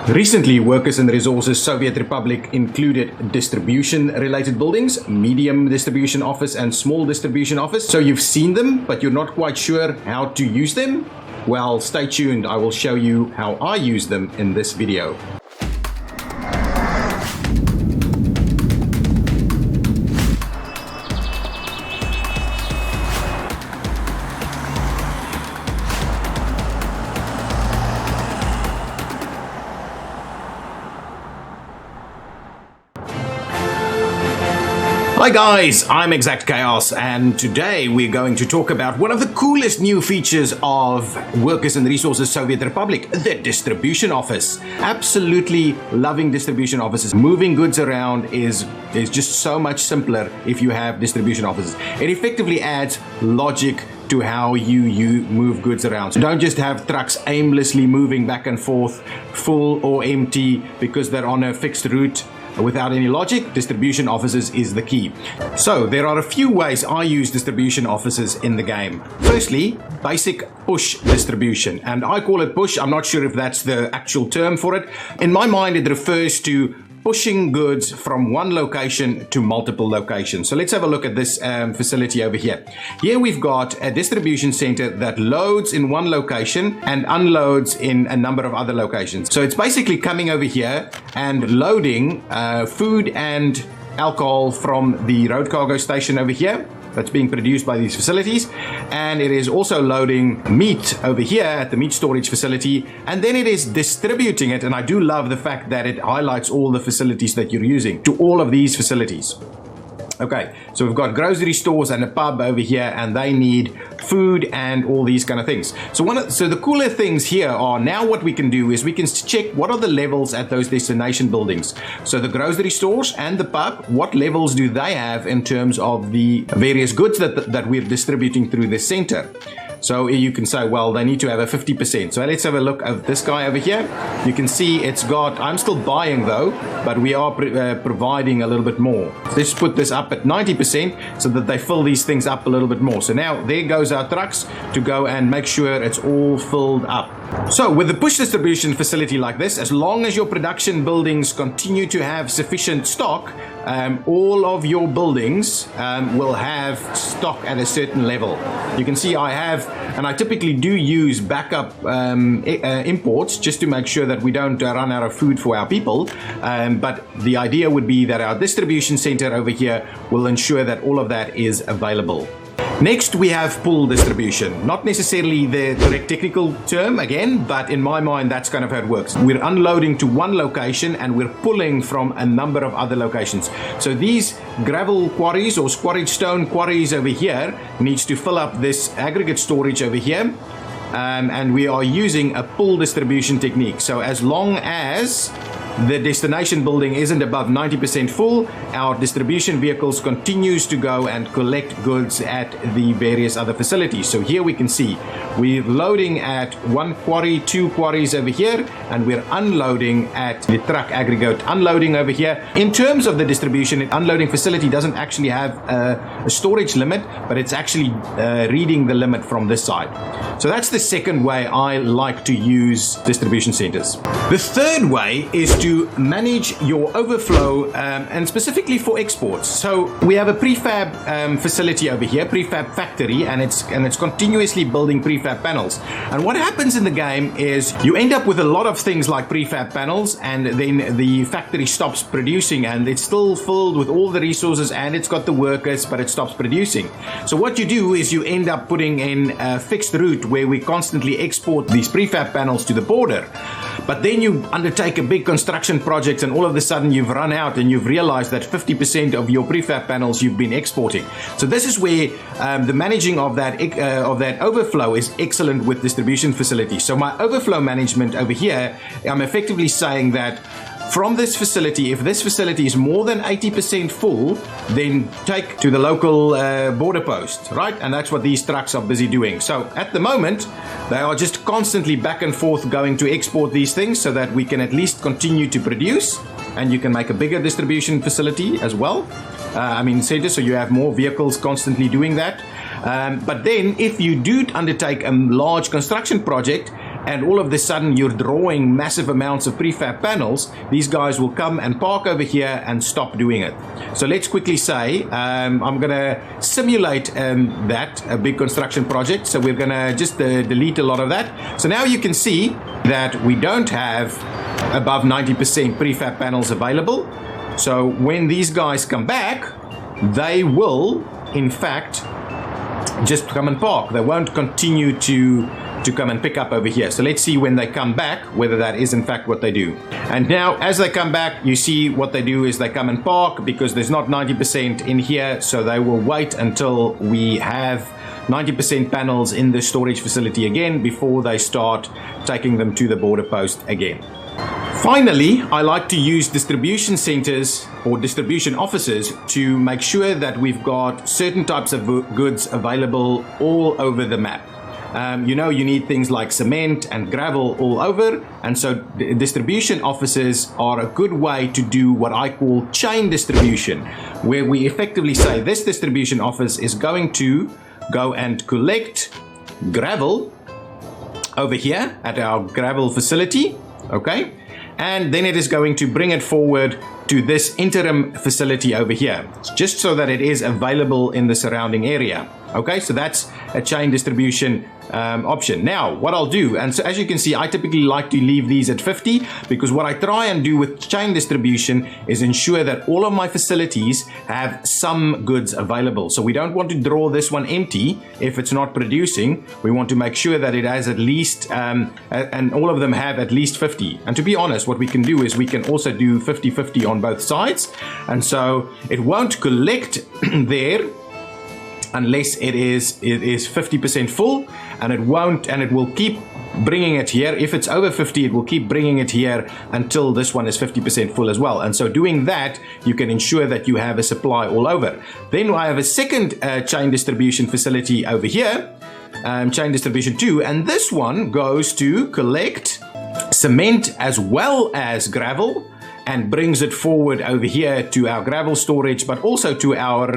Recently, Workers and Resources Soviet Republic included distribution-related buildings, medium distribution office and small distribution office. So you've seen them, but you're not quite sure how to use them? Well, stay tuned. I will show you how I use them in this video. Hi guys, I'm ExactChaos, and today we're going to talk about one of the coolest new features of Workers and Resources Soviet Republic, the distribution office. Absolutely loving distribution offices. Moving goods around is just so much simpler if you have distribution offices. It effectively adds logic to how you move goods around. So don't just have trucks aimlessly moving back and forth, full or empty, because they're on a fixed route. Without any logic, distribution offices is the key. So there are a few ways I use distribution offices in the game. Firstly, basic push distribution, and I call it push. I'm not sure if that's the actual term for it. In my mind, it refers to pushing goods from one location to multiple locations. So let's have a look at this facility over here. Here we've got a distribution center that loads in one location and unloads in a number of other locations. So it's basically coming over here and loading food and alcohol from the road cargo station over here that's being produced by these facilities, and it is also loading meat over here at the meat storage facility, and then it is distributing it. And I do love the fact that it highlights all the facilities that you're using to all of these facilities. Okay, so we've got grocery stores and a pub over here, and they need food and all these kind of things. So the cooler things here are, now what we can do is we can check what are the levels at those destination buildings. So the grocery stores and the pub, what levels do they have in terms of the various goods that we're distributing through the center? So you can say, well, they need to have a 50%. So let's have a look at this guy over here. You can see it's got, I'm still buying though, but we are providing a little bit more. Let's put this up at 90% so that they fill these things up a little bit more. So now there goes our trucks to go and make sure it's all filled up. So with the push distribution facility like this, as long as your production buildings continue to have sufficient stock, all of your buildings will have stock at a certain level. You can see I have, and I typically do use backup imports just to make sure that we don't run out of food for our people. But the idea would be that our distribution center over here will ensure that all of that is available. Next, we have pull distribution. Not necessarily the correct technical term again, but in my mind, that's kind of how it works. We're unloading to one location and we're pulling from a number of other locations. So these gravel quarries or quarried stone quarries over here needs to fill up this aggregate storage over here. And we are using a pull distribution technique. So as long as the destination building isn't above 90% full, our distribution vehicles continues to go and collect goods at the various other facilities. So here we can see we're loading at one quarry, two quarries over here, and we're unloading at the truck aggregate unloading over here. In terms of the distribution, unloading facility doesn't actually have a storage limit, but it's actually reading the limit from this side. So that's the second way I like to use distribution centers. The third way is to manage your overflow, and specifically for exports. So we have a prefab facility over here, prefab factory, and it's continuously building prefab panels. And what happens in the game is you end up with a lot of things like prefab panels, and then the factory stops producing, and it's still filled with all the resources, and it's got the workers, but it stops producing. So what you do is you end up putting in a fixed route where we constantly export these prefab panels to the border. But then you undertake a big construction project, and all of a sudden you've run out and you've realized that 50% of your prefab panels you've been exporting. So this is where the managing of that overflow is excellent with distribution facilities. So my overflow management over here, I'm effectively saying that from this facility, if this facility is more than 80% full, then take to the local border post, right? And that's what these trucks are busy doing. So at the moment, they are just constantly back and forth going to export these things so that we can at least continue to produce, and you can make a bigger distribution facility as well. Center, so you have more vehicles constantly doing that. But then if you do undertake a large construction project, and all of a sudden you're drawing massive amounts of prefab panels, these guys will come and park over here and stop doing it. So let's quickly say, I'm going to simulate that, a big construction project. So we're going to just delete a lot of that. So now you can see that we don't have above 90% prefab panels available. So when these guys come back, they will, in fact, just come and park. They won't continue to come and pick up over here. So let's see when they come back, whether that is in fact what they do. And now as they come back, you see what they do is they come and park because there's not 90% in here. So they will wait until we have 90% panels in the storage facility again before they start taking them to the border post again. Finally, I like to use distribution centers or distribution offices to make sure that we've got certain types of goods available all over the map. You know, you need things like cement and gravel all over, and so distribution offices are a good way to do what I call chain distribution, where we effectively say this distribution office is going to go and collect gravel over here at our gravel facility, okay? And then it is going to bring it forward to this interim facility over here, just so that it is available in the surrounding area. Okay, so that's a chain distribution option. Now, what I'll do, and so as you can see, I typically like to leave these at 50 because what I try and do with chain distribution is ensure that all of my facilities have some goods available. So we don't want to draw this one empty if it's not producing. We want to make sure that it has at least, and all of them have at least 50. And to be honest, what we can do is we can also do 50-50 on both sides. And so it won't collect there unless it is 50% full, and it will keep bringing it here. If it's over 50, it will keep bringing it here until this one is 50% full as well. And so doing that, you can ensure that you have a supply all over. Then I have a second chain distribution facility over here, chain distribution 2, and this one goes to collect cement as well as gravel and brings it forward over here to our gravel storage, but also to our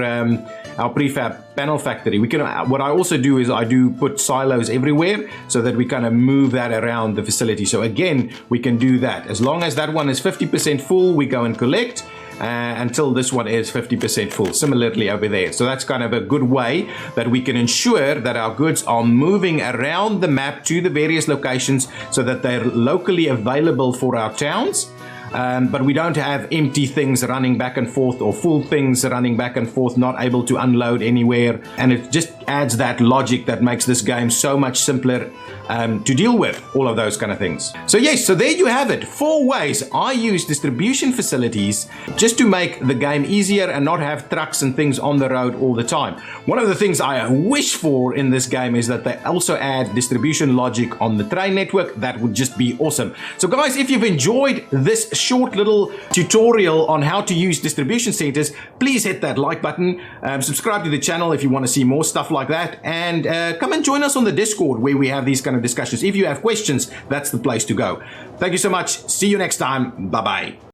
prefab panel factory. We can. What I also do is I do put silos everywhere so that we kind of move that around the facility. So again, we can do that. As long as that one is 50% full, we go and collect until this one is 50% full. Similarly over there. So that's kind of a good way that we can ensure that our goods are moving around the map to the various locations so that they're locally available for our towns. But we don't have empty things running back and forth or full things running back and forth, not able to unload anywhere. And it just adds that logic that makes this game so much simpler to deal with, all of those kind of things. So yes, so there you have it. 4 ways I use distribution facilities just to make the game easier and not have trucks and things on the road all the time. One of the things I wish for in this game is that they also add distribution logic on the train network. That would just be awesome. So guys, if you've enjoyed this short little tutorial on how to use distribution centers, please hit that like button, subscribe to the channel if you want to see more stuff like that, and come and join us on the Discord where we have these kind of discussions. If you have questions, that's the place to go. Thank you so much. See you next time. Bye bye.